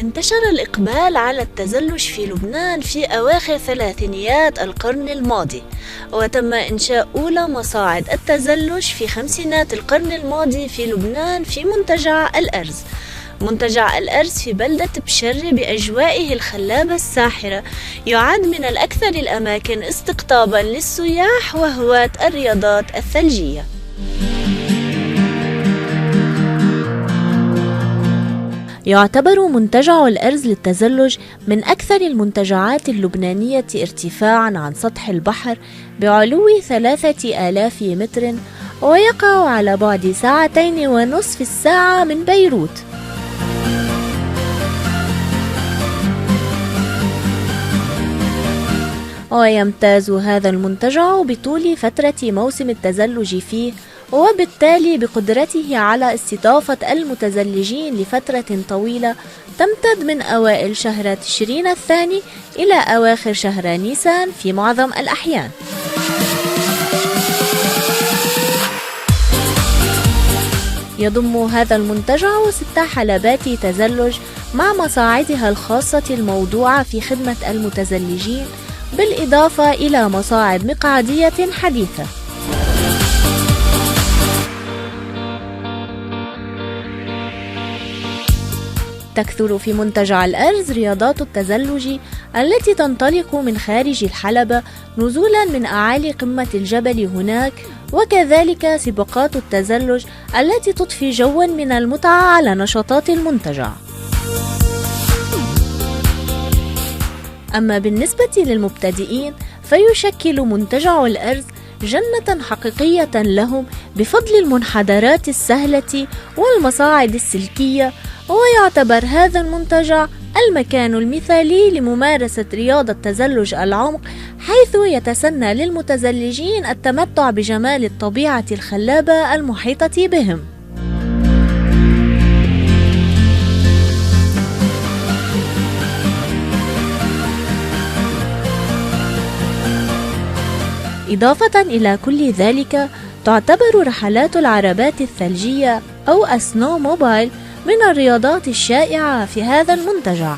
انتشر الإقبال على التزلج في لبنان في أواخر ثلاثينيات القرن الماضي، وتم إنشاء أولى مصاعد التزلج في خمسينات القرن الماضي في لبنان في منتجع الأرز. منتجع الأرز في بلدة بشر بأجوائه الخلابة الساحرة يعد من الأكثر الأماكن استقطابا للسياح وهواة الرياضات الثلجية. يعتبر منتجع الأرز للتزلج من أكثر المنتجعات اللبنانية ارتفاعاً عن سطح البحر بعلو 3000 متر، ويقع على بعد 2.5 ساعة من بيروت. ويمتاز هذا المنتجع بطول فترة موسم التزلج فيه، وبالتالي بقدرته على استضافة المتزلجين لفترة طويلة تمتد من أوائل شهر تشرين الثاني إلى أواخر شهر نيسان في معظم الأحيان. يضم هذا المنتجع 6 حلبات تزلج مع مصاعدها الخاصة الموضوعة في خدمة المتزلجين، بالإضافة إلى مصاعد مقعدية حديثة. تكثر في منتجع الأرز رياضات التزلج التي تنطلق من خارج الحلبة نزولا من أعالي قمة الجبل هناك، وكذلك سباقات التزلج التي تضفي جوا من المتعة على نشاطات المنتجع. أما بالنسبة للمبتدئين فيشكل منتجع الأرز جنة حقيقية لهم بفضل المنحدرات السهلة والمصاعد السلكية، ويعتبر هذا المنتجع المكان المثالي لممارسة رياضة تزلج العمق، حيث يتسنى للمتزلجين التمتع بجمال الطبيعة الخلابة المحيطة بهم. إضافة إلى كل ذلك، تعتبر رحلات العربات الثلجية أو السنو موبايل من الرياضات الشائعة في هذا المنتجع.